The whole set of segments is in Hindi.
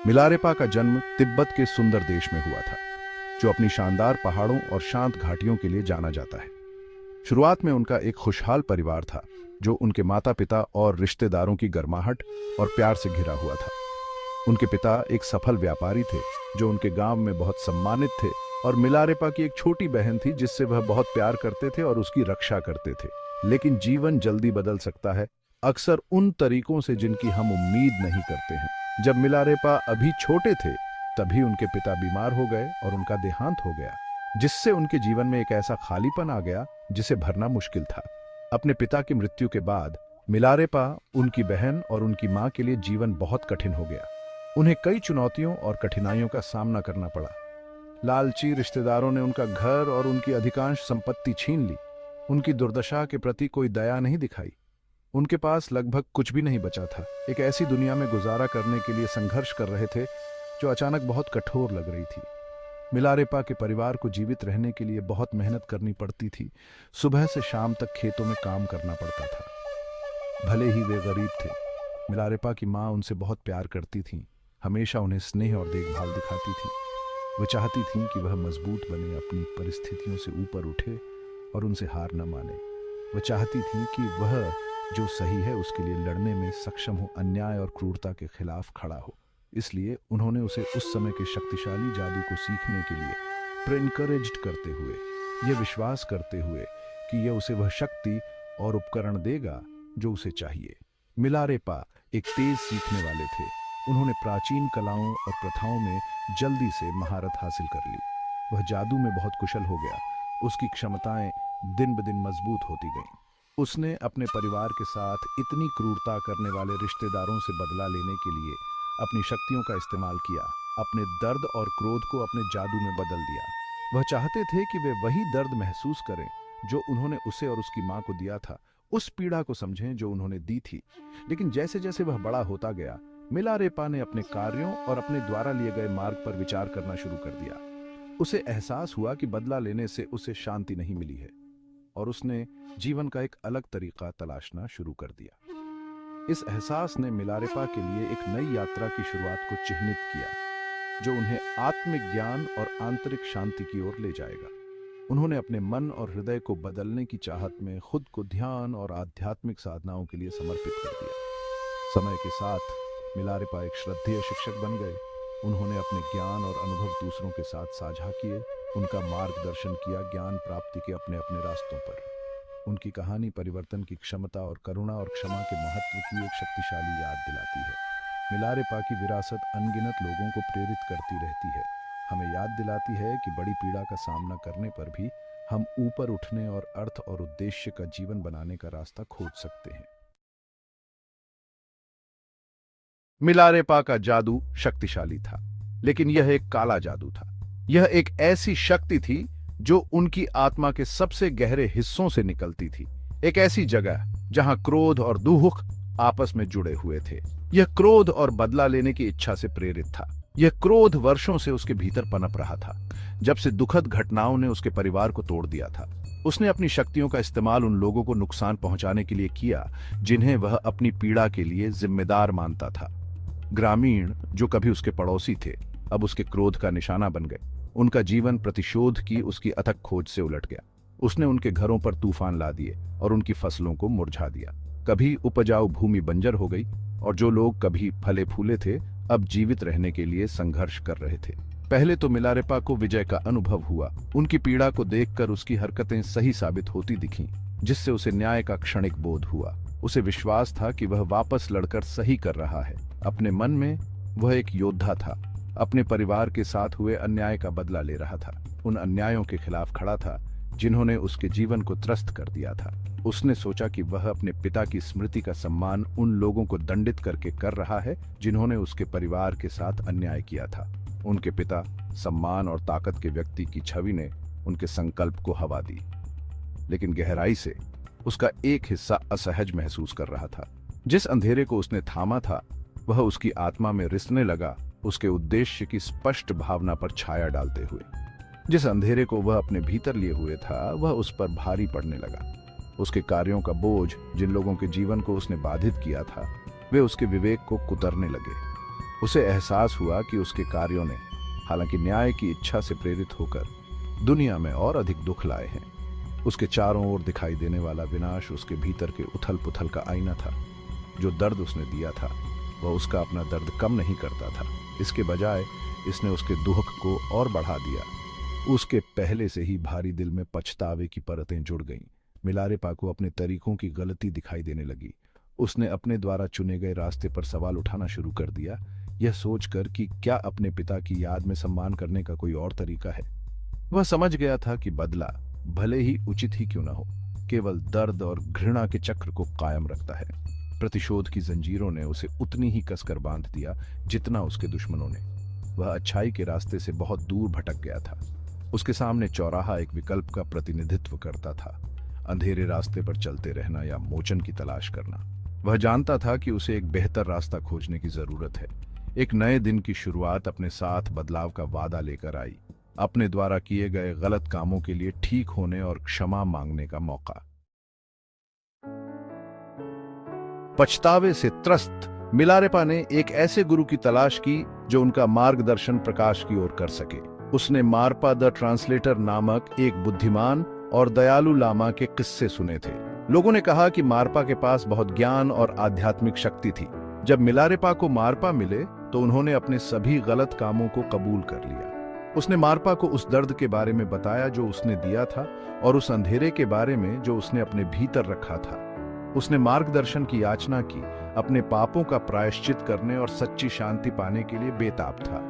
मिलारेपा का जन्म तिब्बत के सुंदर देश में हुआ था, जो अपनी शानदार पहाड़ों और शांत घाटियों के लिए जाना जाता है। शुरुआत में उनका एक खुशहाल परिवार था, जो उनके माता पिता और रिश्तेदारों की गर्माहट और प्यार से घिरा हुआ था। उनके पिता एक सफल व्यापारी थे, जो उनके गांव में बहुत सम्मानित थे, और मिलारेपा की एक छोटी बहन थी जिससे वह बहुत प्यार करते थे और उसकी रक्षा करते थे। लेकिन जीवन जल्दी बदल सकता है, अक्सर उन तरीकों से जिनकी हम उम्मीद नहीं करते हैं। जब मिलारेपा अभी छोटे थे, तभी उनके पिता बीमार हो गए और उनका देहांत हो गया, जिससे उनके जीवन में एक ऐसा खालीपन आ गया जिसे भरना मुश्किल था। अपने पिता की मृत्यु के बाद मिलारेपा, उनकी बहन और उनकी मां के लिए जीवन बहुत कठिन हो गया। उन्हें कई चुनौतियों और कठिनाइयों का सामना करना पड़ा। लालची रिश्तेदारों ने उनका घर और उनकी अधिकांश संपत्ति छीन ली। उनकी दुर्दशा के प्रति कोई दया नहीं दिखाई। उनके पास लगभग कुछ भी नहीं बचा था। एक ऐसी दुनिया में गुजारा करने के लिए संघर्ष कर रहे थे जो अचानक बहुत कठोर लग रही थी। मिलारेपा के परिवार को जीवित रहने के लिए बहुत मेहनत करनी पड़ती थी। सुबह से शाम तक खेतों में काम करना पड़ता था। भले ही वे गरीब थे, मिलारेपा की माँ उनसे बहुत प्यार करती थी, हमेशा उन्हें स्नेह और देखभाल दिखाती थी। वह चाहती थीं कि वह मजबूत बने, अपनी परिस्थितियों से ऊपर उठे और उनसे हार न माने। वह चाहती थीं कि वह जो सही है उसके लिए लड़ने में सक्षम हो, अन्याय और क्रूरता के खिलाफ खड़ा हो। इसलिए उन्होंने उसे उस समय के शक्तिशाली जादू को सीखने के लिए प्रेनकरेज्ड करते हुए, यह विश्वास करते हुए कि यह उसे वह शक्ति और उपकरण देगा जो उसे चाहिए। मिलारेपा एक तेज सीखने वाले थे। उन्होंने प्राचीन कलाओं और प्रथाओं में जल्दी से महारत हासिल कर ली। वह जादू में बहुत कुशल हो गया। उसकी क्षमताएं दिन ब दिन मजबूत होती गईं। उसने अपने परिवार के साथ इतनी क्रूरता करने वाले रिश्तेदारों से बदला लेने के लिए अपनी शक्तियों का इस्तेमाल किया। अपने दर्द और क्रोध को अपने जादू में बदल दिया। वह चाहते थे कि वे वही दर्द महसूस करें जो उन्होंने उसे और उसकी मां को दिया था, उस पीड़ा को समझें जो उन्होंने दी थी। लेकिन जैसे जैसे वह बड़ा होता गया, मिलारेपा ने अपने कार्यों और अपने द्वारा लिए गए मार्ग पर विचार करना शुरू कर दिया। उसे एहसास हुआ कि बदला लेने से उसे शांति नहीं मिली है, और उसने जीवन का एक अलग तरीका तलाशना शुरू कर दिया। इस एहसास ने मिलारेपा के लिए एक नई यात्रा की शुरुआत को चिह्नित किया, जो उन्हें आत्मिक ज्ञान और आंतरिक शांति की ओर ले जाएगा। उन्होंने अपने मन और हृदय को बदलने की चाहत में खुद को ध्यान और आध्यात्मिक साधनाओं के लिए समर्पित कर दिया। समय के साथ मिलारेपा एक श्रद्धेय शिक्षक बन गए। उन्होंने अपने ज्ञान और अनुभव दूसरों के साथ साझा किए, उनका मार्गदर्शन किया ज्ञान प्राप्ति के अपने अपने रास्तों पर। उनकी कहानी परिवर्तन की क्षमता और करुणा और क्षमा के महत्व की एक शक्तिशाली याद दिलाती है। मिलारेपा की विरासत अनगिनत लोगों को प्रेरित करती रहती है। हमें याद दिलाती है कि बड़ी पीड़ा का सामना करने पर भी हम ऊपर उठने और अर्थ और उद्देश्य का जीवन बनाने का रास्ता खोज सकते हैं। मिलारेपा का जादू शक्तिशाली था, लेकिन यह एक काला जादू था। यह एक ऐसी शक्ति थी जो उनकी आत्मा के सबसे गहरे हिस्सों से निकलती थी। एक ऐसी जगह जहां क्रोध और दुख आपस में जुड़े हुए थे। यह क्रोध और बदला लेने की इच्छा से प्रेरित था। यह क्रोध वर्षों से उसके भीतर पनप रहा था, जब से दुखद घटनाओं ने उसके परिवार को तोड़ दिया था। उसने अपनी शक्तियों का इस्तेमाल उन लोगों को नुकसान पहुंचाने के लिए किया जिन्हें वह अपनी पीड़ा के लिए जिम्मेदार मानता था। ग्रामीण, जो कभी उसके पड़ोसी थे, अब उसके क्रोध का निशाना बन गए। उनका जीवन प्रतिशोध की उसकी अथक खोज से उलट गया। उसने उनके घरों पर तूफान ला दिए और उनकी फसलों को मुरझा दिया। कभी उपजाऊ भूमि बंजर हो गई, और जो लोग कभी फले फूले थे, अब जीवित रहने के लिए संघर्ष कर रहे थे। पहले तो मिलारेपा को विजय का अनुभव हुआ। उनकी पीड़ा को देखकर उसकी हरकतें सही साबित होती दिखीं, जिससे उसे न्याय का क्षणिक बोध हुआ। उसे विश्वास था कि वह वापस लड़कर सही कर रहा है। अपने मन में वह एक योद्धा था। अपने परिवार के साथ हुए अन्याय का बदला ले रहा था। उन अन्यायों के खिलाफ खड़ा था जिन्होंने उसके जीवन को त्रस्त कर दिया था। उसने सोचा कि वह अपने पिता की स्मृति का सम्मान उन लोगों को दंडित करके कर रहा है जिन्होंने उसके परिवार के साथ अन्याय किया था। उनके पिता, सम्मान और ताकत के व्यक्ति की छवि ने उनके संकल्प को हवा दी, लेकिन गहराई से उसका एक हिस्सा असहज महसूस कर रहा था। जिस अंधेरे को उसने थामा था, वह उसकी आत्मा में रिसने लगा, उसके उद्देश्य की स्पष्ट भावना पर छाया डालते हुए। जिस अंधेरे को वह अपने भीतर लिए हुए था, वह उस पर भारी पड़ने लगा। उसके कार्यों का बोझ, जिन लोगों के जीवन को उसने बाधित किया था, वे उसके विवेक को कुतरने लगे। उसे एहसास हुआ कि उसके कार्यों ने, हालांकि न्याय की इच्छा से प्रेरित होकर, दुनिया में और अधिक दुख लाए हैं। उसके चारों ओर दिखाई देने वाला विनाश उसके भीतर के उथल पुथल का आईना था। जो दर्द उसने दिया था वह उसका अपना दर्द कम नहीं करता था, इसके बजाय इसने उसके दुख को और बढ़ा दिया। उसके पहले से ही भारी दिल में पछतावे की परतें जुड़ गईं। मिलारेपा को अपने तरीकों की गलती दिखाई देने लगी। उसने अपने द्वारा चुने गए रास्ते पर सवाल उठाना शुरू कर दिया, यह सोचकर कि क्या अपने पिता की याद में सम्मान करने का कोई और तरीका है। वह समझ गया था कि बदला, भले ही उचित ही क्यों न हो, केवल दर्द और घृणा के चक्र को कायम रखता है। प्रतिशोध की जंजीरों ने उसे उतनी ही कसकर बांध दिया जितना उसके दुश्मनों ने। वह अच्छाई के रास्ते से बहुत दूर भटक गया था। उसके सामने चौराहा एक विकल्प का प्रतिनिधित्व करता था, अंधेरे रास्ते पर चलते रहना या मोचन की तलाश करना। वह जानता था कि उसे एक बेहतर रास्ता खोजने की जरूरत है। एक नए दिन की शुरुआत अपने साथ बदलाव का वादा लेकर आई, अपने द्वारा किए गए गलत कामों के लिए ठीक होने और क्षमा मांगने का मौका। पछतावे से त्रस्त मिलारेपा ने एक ऐसे गुरु की तलाश की जो उनका मार्गदर्शन प्रकाश की ओर कर सके। उसने मारपा द ट्रांसलेटर नामक एक बुद्धिमान और दयालु लामा के किस्से सुने थे। लोगों ने कहा कि मारपा के पास बहुत ज्ञान और आध्यात्मिक शक्ति थी। जब मिलारेपा को मारपा मिले तो उन्होंने अपने सभी गलत कामों को कबूल कर लिया। उसने मारपा को उस दर्द के बारे में बताया जो उसने दिया था और उस अंधेरे के बारे में जो उसने अपने भीतर रखा था। उसने मार्गदर्शन की याचना की, अपने पापों का प्रायश्चित करने और सच्ची शांति पाने के लिए बेताब था।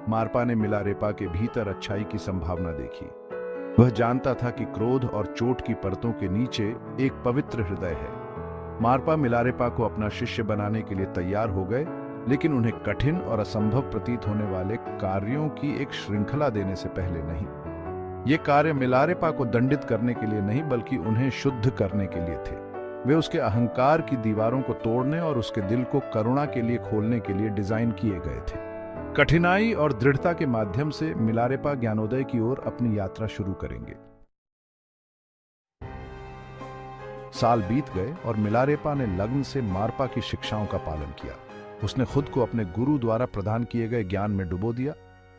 मारपा ने मिलारेपा के भीतर अच्छाई की संभावना देखी। वह जानता था कि क्रोध और चोट की परतों के नीचे एक पवित्र हृदय है। मारपा मिलारेपा को अपना शिष्य बनाने के लिए तैयार हो गए, लेकिन उन्हें कठिन और असंभव प्रतीत होने वाले कार्यों की एक श्रृंखला देने से पहले नहीं। ये कार्य मिलारेपा को दंडित करने के लिए नहीं, बल्कि उन्हें शुद्ध करने के लिए थे। वे उसके अहंकार की दीवारों को तोड़ने और उसके दिल को करुणा के लिए खोलने के लिए डिजाइन किए गए थे। कठिनाई और दृढ़ता के माध्यम से मिलारेपा ज्ञानोदय की ओर अपनी यात्रा शुरू करेंगे। साल बीत गए और मिलारेपा ने लगन से मारपा की शिक्षाओं का पालन किया। उसने खुद को अपने गुरु द्वारा प्रदान किए गए ज्ञान में डुबो दिया।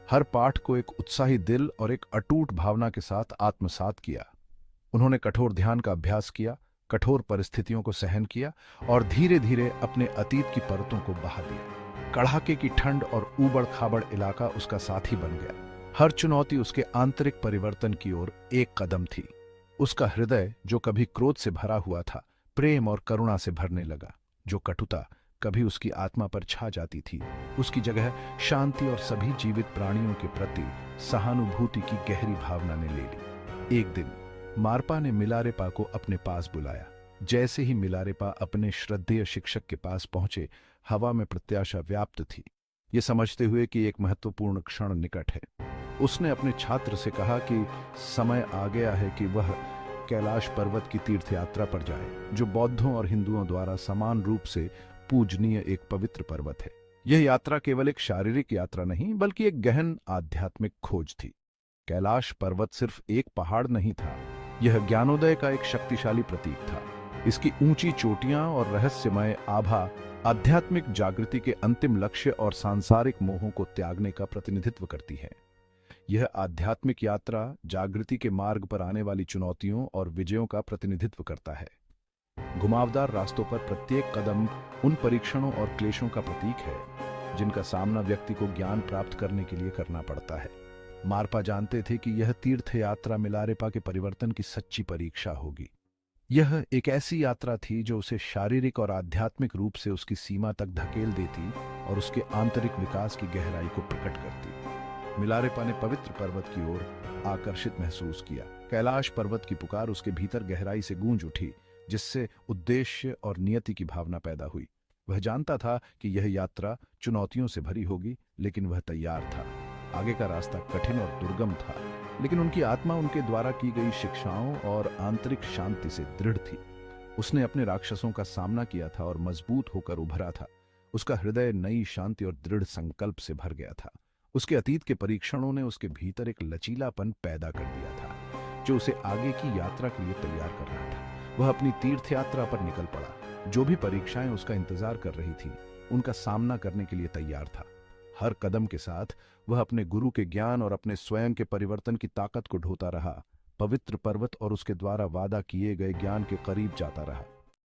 हर पाठ को एक उत्साही दिल और एक अटूट भावना के साथ आत्मसात किया। उन्होंने कठोर ध्यान का अभ्यास किया, कठोर परिस्थितियों को सहन किया और धीरे धीरे अपने अतीत की परतों को बहा दिया। कड़ाके की ठंड और ऊबड़ खाबड़ इलाका उसका साथी बन गया। हर चुनौती उसके आंतरिक परिवर्तन की ओर एक कदम थी। उसका हृदय, जो कभी क्रोध से भरा हुआ था, प्रेम और करुणा से भरने लगा। जो कटुता कभी उसकी आत्मा पर छा जाती थी, उसकी जगह शांति और सभी जीवित प्राणियों के प्रति सहानुभूति की गहरी भावना ने ले ली। एक दिन मारपा ने मिलारेपा को अपने पास बुलाया। जैसे ही मिलारेपा अपने श्रद्धेय शिक्षक के पास पहुंचे, हवा में प्रत्याशा व्याप्त थी, ये समझते हुए कि एक महत्वपूर्ण क्षण निकट है। उसने अपने छात्र से कहा कि समय आ गया है कि वह कैलाश पर्वत की तीर्थ यात्रा पर जाए, जो बौद्धों और हिंदुओं द्वारा समान रूप से पूजनीय एक पवित्र पर्वत है। यह यात्रा केवल एक शारीरिक यात्रा नहीं, बल्कि एक गहन आध्यात्मिक खोज थी। कैलाश पर्वत सिर्फ एक पहाड़ नहीं था, यह ज्ञानोदय का एक शक्तिशाली प्रतीक था। इसकी ऊंची चोटियां और रहस्यमय आभा आध्यात्मिक जागृति के अंतिम लक्ष्य और सांसारिक मोहों को त्यागने का प्रतिनिधित्व करती है। यह आध्यात्मिक यात्रा जागृति के मार्ग पर आने वाली चुनौतियों और विजयों का प्रतिनिधित्व करता है। घुमावदार रास्तों पर प्रत्येक कदम उन परीक्षणों और क्लेशों का प्रतीक है जिनका सामना व्यक्ति को ज्ञान प्राप्त करने के लिए करना पड़ता है। मारपा जानते थे कि यह तीर्थ यात्रा मिलारेपा के परिवर्तन की सच्ची परीक्षा होगी। यह एक ऐसी यात्रा थी जो उसे शारीरिक और आध्यात्मिक रूप से उसकी सीमा तक धकेल देती और उसके आंतरिक विकास की गहराई को प्रकट करती। मिलारेपा ने पवित्र पर्वत की ओर आकर्षित महसूस किया। कैलाश पर्वत की पुकार उसके भीतर गहराई से गूंज उठी, जिससे उद्देश्य और नियति की भावना पैदा हुई। वह जानता था कि यह यात्रा चुनौतियों से भरी होगी, लेकिन वह तैयार था। आगे का रास्ता कठिन और दुर्गम था, लेकिन उनकी आत्मा उनके द्वारा की गई शिक्षाओं और आंतरिक शांति से दृढ़ थी। उसने अपने राक्षसों का सामना किया था और मजबूत होकर उभरा था। उसका हृदय नई शांति और दृढ़ संकल्प से भर गया था। उसके अतीत के परीक्षणों ने उसके भीतर एक लचीलापन पैदा कर दिया था, जो उसे आगे की यात्रा के लिए तैयार कर रहा था। वह अपनी तीर्थ यात्रा पर निकल पड़ा। जो भी परीक्षाएं उसका इंतजार कर रही थी, उनका सामना करने के लिए तैयार था। हर कदम के साथ वह अपने गुरु के ज्ञान और अपने स्वयं के परिवर्तन की ताकत को ढोता रहा, पवित्र पर्वत और उसके द्वारा वादा किए गए ज्ञान के करीब जाता रहा।